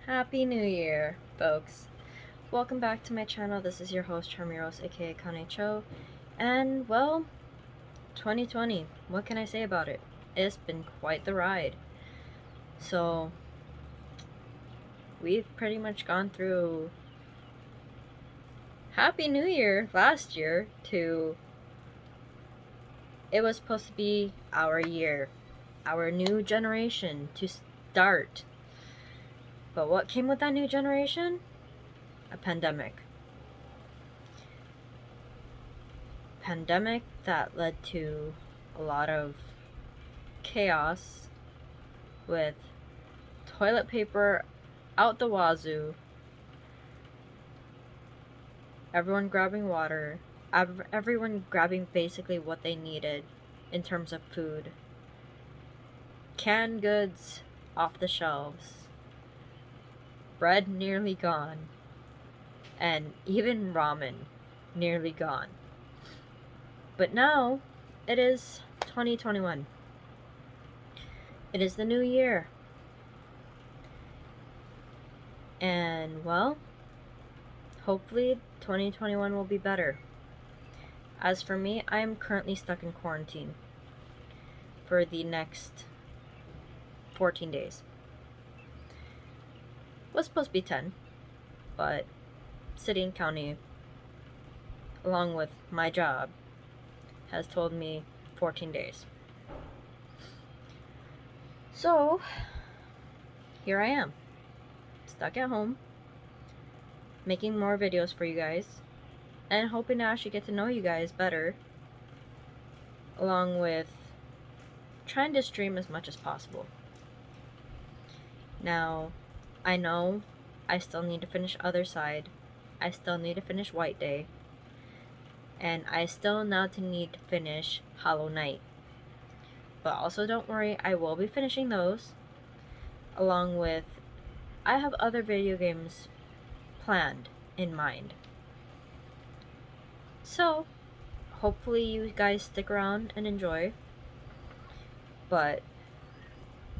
Happy New Year, folks. Welcome back to my channel. This is your host, C.Rose, aka Kane Cho. And, well, 2020. What can I say about it? It's been quite the ride. So, we've pretty much gone through Happy New Year last year to it was supposed to be our year, our new generation to start. But what came with that new generation? A pandemic. Pandemic that led to a lot of chaos with toilet paper out the wazoo, everyone grabbing water, everyone grabbing basically what they needed in terms of food, canned goods off the shelves, bread nearly gone, and even ramen nearly gone. But now it is 2021. It is the new year. And, well, hopefully 2021 will be better. As for me, I am currently stuck in quarantine for the next 14 days. It was supposed to be 10, but city and county, along with my job, has told me 14 days. So, here I am, stuck at home, making more videos for you guys, and hoping to actually get to know you guys better, along with trying to stream as much as possible. Now, I know I still need to finish Other Side, I still need to finish White Day, and I still now need to finish Hollow Knight. But also don't worry, I will be finishing those, along with, I have other video games planned in mind. So, hopefully you guys stick around and enjoy. But,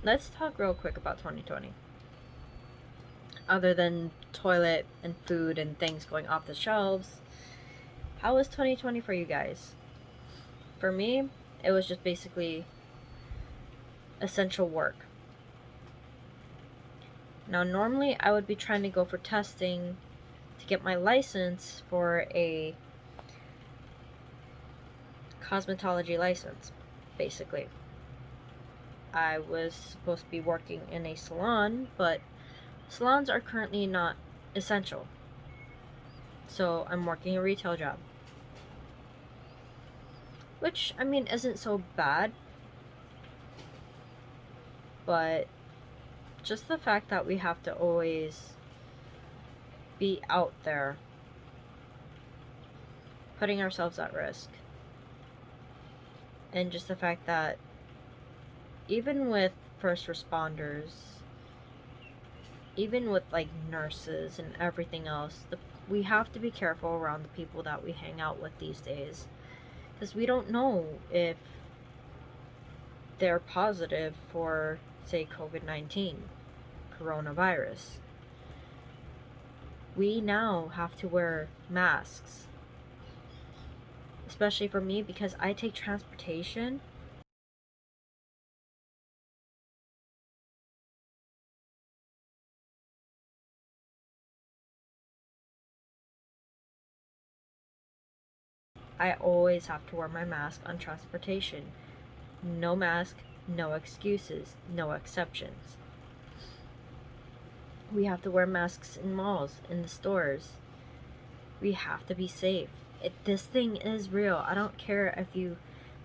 let's talk real quick about 2020. Other than toilet and food and things going off the shelves, how was 2020 for you guys? For me, it was just basically essential work. Now, normally I would be trying to go for testing to get my license for a cosmetology license, basically. I was supposed to be working in a salon, but salons are currently not essential. So I'm working a retail job. Which, I mean, isn't so bad. But just the fact that we have to always be out there, putting ourselves at risk. And just the fact that even with first responders, even with like nurses and everything else, we have to be careful around the people that we hang out with these days, because we don't know if they're positive for, say, COVID-19, coronavirus. We now have to wear masks, especially for me because I take transportation. I always have to wear my mask on transportation. No mask, no excuses, no exceptions. We have to wear masks in malls, in the stores. We have to be safe. This thing is real. I don't care if you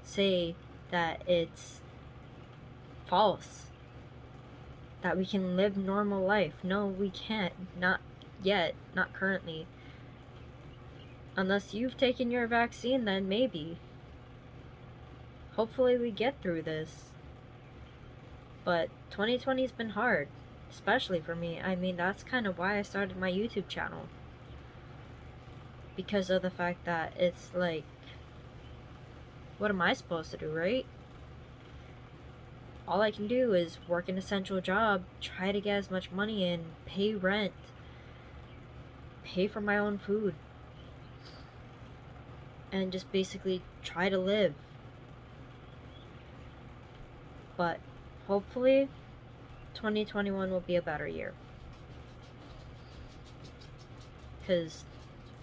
say that it's false, that we can live normal life. No, we can't. Not yet. Not currently. Unless you've taken your vaccine, then maybe. Hopefully we get through this. But 2020 has been hard, especially for me. I mean, that's kind of why I started my YouTube channel. Because of the fact that it's like, what am I supposed to do, right? all I can do is work an essential job, try to get as much money in, pay rent, pay for my own food, and just basically try to live. But hopefully 2021 will be a better year. Because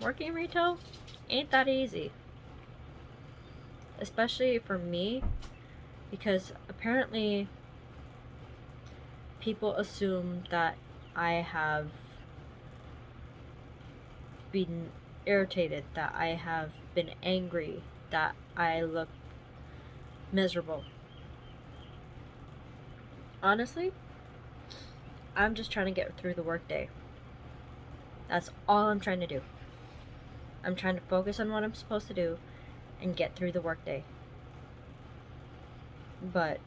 working retail ain't that easy. Especially for me, because apparently people assume that I have been irritated, that I have been angry, that I look miserable. Honestly, I'm just trying to get through the workday. That's all I'm trying to do. I'm trying to focus on what I'm supposed to do and get through the workday. But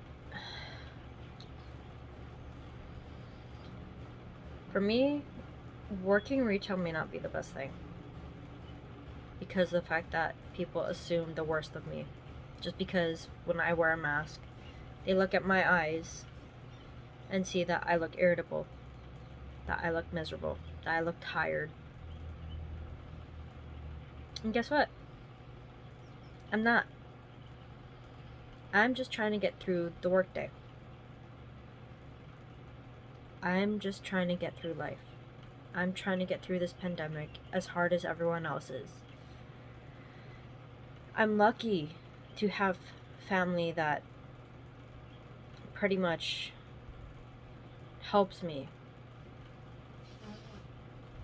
for me, working retail may not be the best thing, because of the fact that people assume the worst of me. Just because when I wear a mask, they look at my eyes and see that I look irritable, that I look miserable, that I look tired. And guess what? I'm not. I'm just trying to get through the workday. I'm just trying to get through life. I'm trying to get through this pandemic as hard as everyone else is. I'm lucky to have family that pretty much helps me,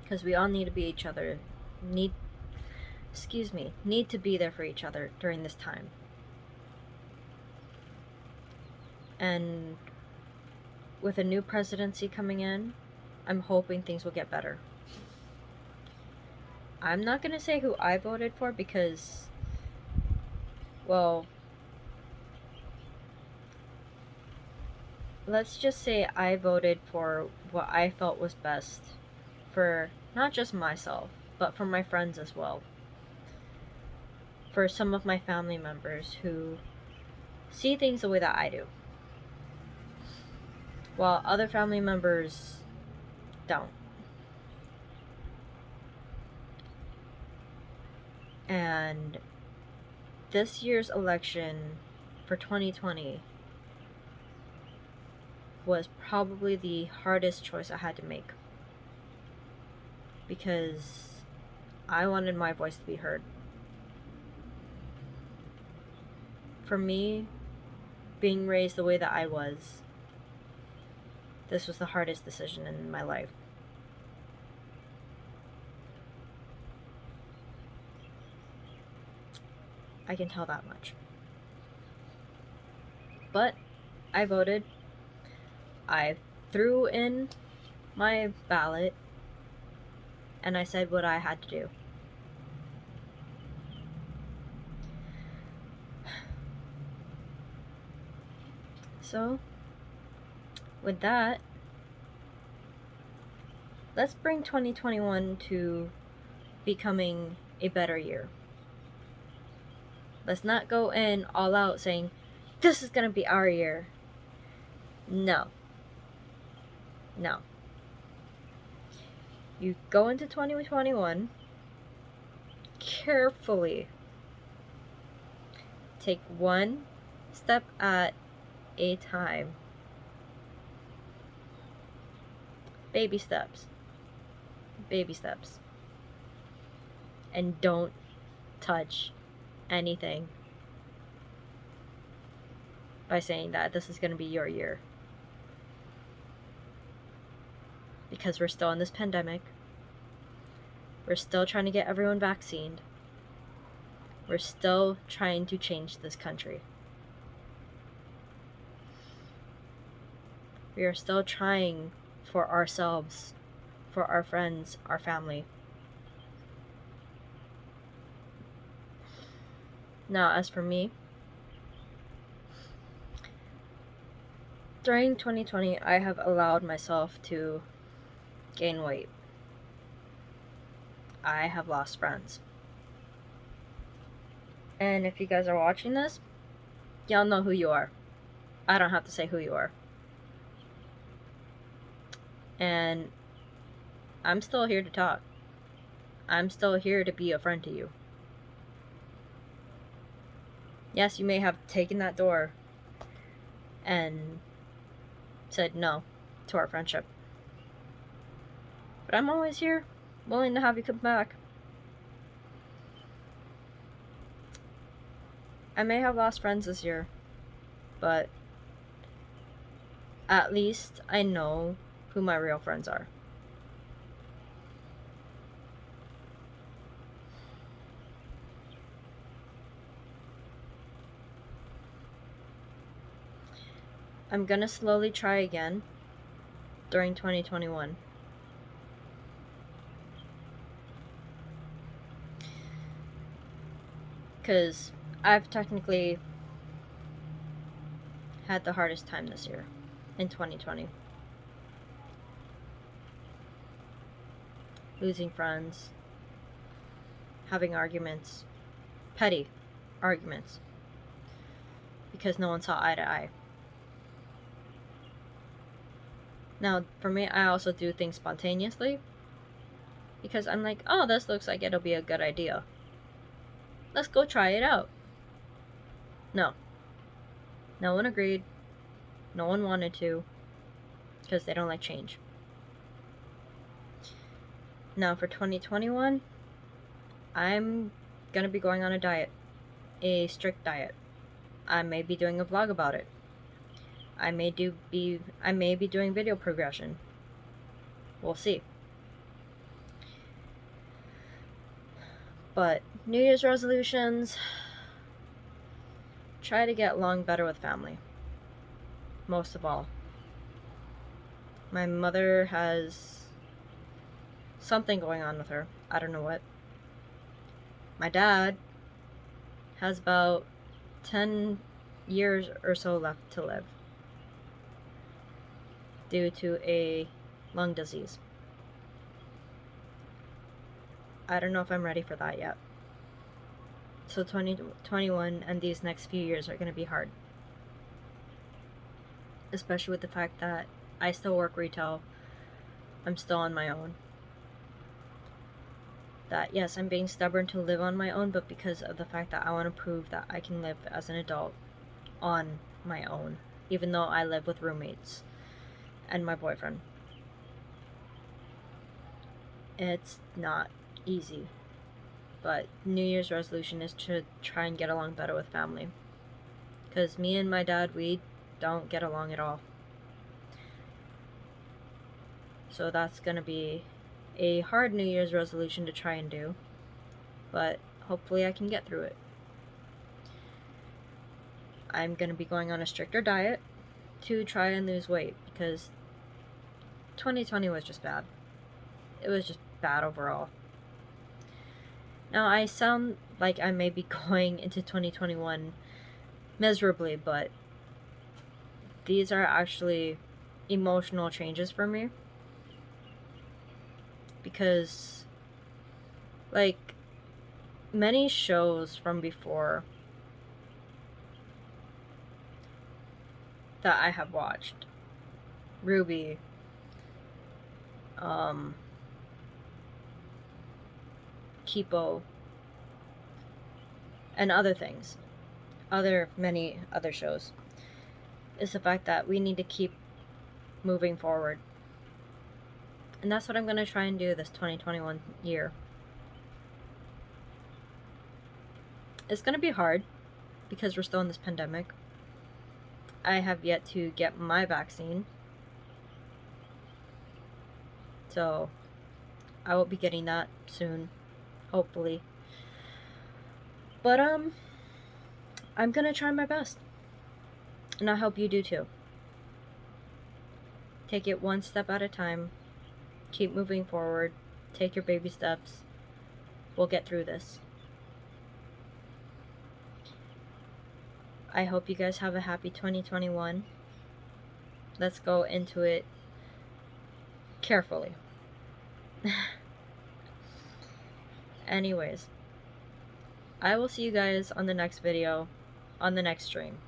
because we all need to be each other, need to be there for each other during this time. And with a new presidency coming in, I'm hoping things will get better. I'm not going to say who I voted for because, well, let's just say I voted for what I felt was best for not just myself, but for my friends as well. For some of my family members who see things the way that I do, while other family members don't. And this year's election for 2020 was probably the hardest choice I had to make, because I wanted my voice to be heard. For me, being raised the way that I was, this was the hardest decision in my life. I can tell that much. But I voted. I threw in my ballot and I said what I had to do. So, with that, let's bring 2021 to becoming a better year. Let's not go in all out saying, this is gonna be our year. No. No. You go into 2021 carefully. Take one step at a time. Baby steps. Baby steps. And don't touch anything by saying that this is going to be your year. Because we're still in this pandemic. We're still trying to get everyone vaccinated. We're still trying to change this country. We are still trying for ourselves, for our friends, our family. Now, as for me, during 2020, I have allowed myself to gain weight. I have lost friends. And if you guys are watching this, y'all know who you are. I don't have to say who you are. And I'm still here to talk. I'm still here to be a friend to you. Yes, you may have taken that door and said no to our friendship. But I'm always here, willing to have you come back. I may have lost friends this year, but at least I know who my real friends are. I'm gonna slowly try again during 2021. Because I've technically had the hardest time this year, in 2020. Losing friends, having arguments, petty arguments, because no one saw eye to eye. Now, for me, I also do things spontaneously, because I'm like, oh, this looks like it'll be a good idea. Let's go try it out. No. No one agreed. No one wanted to, because they don't like change. Now, for 2021, I'm gonna be going on a diet. A strict diet. I may be doing a vlog about it. I may be doing video progression. We'll see. But New Year's resolutions, try to get along better with family. Most of all. My mother has something going on with her. I don't know what. My dad has about 10 years or so left to live due to a lung disease. I don't know if I'm ready for that yet. So 2021 and these next few years are going to be hard. Especially with the fact that I still work retail. I'm still on my own. That, yes, I'm being stubborn to live on my own, but because of the fact that I want to prove that I can live as an adult on my own, even though I live with roommates and my boyfriend. It's not easy, but New Year's resolution is to try and get along better with family, because me and my dad, we don't get along at all. So that's gonna be a hard New Year's resolution to try and do, but hopefully I can get through it. I'm gonna be going on a stricter diet to try and lose weight, because 2020 was just bad. It was just bad overall. Now, I sound like I may be going into 2021 miserably, but these are actually emotional changes for me. Because, like, many shows from before that I have watched, Ruby, Kipo, and other things, many other shows, is the fact that we need to keep moving forward. And that's what I'm going to try and do this 2021 year. It's going to be hard because we're still in this pandemic. I have yet to get my vaccine. So I will be getting that soon, hopefully. But I'm going to try my best. And I hope you do too. Take it one step at a time. Keep moving forward. Take your baby steps. We'll get through this. I hope you guys have a happy 2021. Let's go into it carefully. Anyways, I will see you guys on the next video, on the next stream.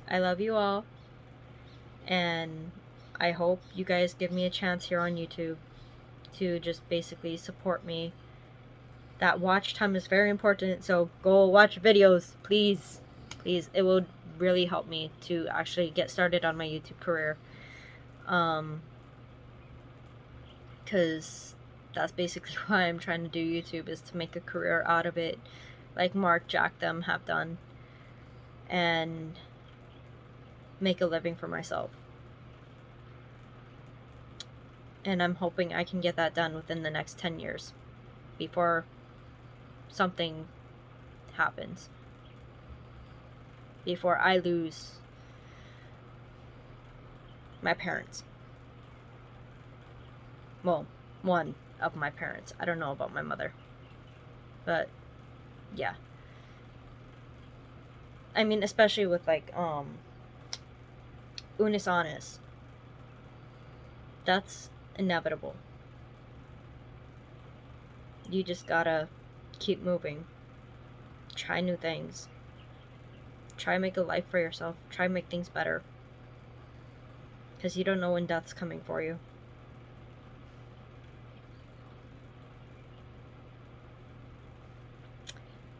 I love you all, and I hope you guys give me a chance here on YouTube to just basically support me. That watch time is very important, so go watch videos, please. Please, it will really help me to actually get started on my YouTube career. Because that's basically why I'm trying to do YouTube, is to make a career out of it, like Mark, Jack, them have done, and make a living for myself. And I'm hoping I can get that done within the next 10 years before something happens, before I lose my parents. Well, one of my parents. I don't know about my mother. But, yeah. I mean, especially with, like, Unis Honest. That's inevitable. You just gotta keep moving. Try new things. Try make a life for yourself. Try make things better. Because you don't know when death's coming for you.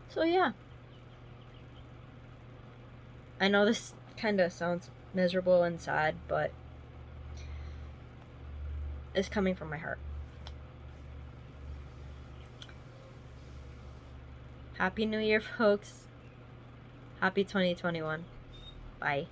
So, yeah. I know this kind of sounds miserable and sad, but it's coming from my heart. Happy New Year, folks. Happy 2021. Bye.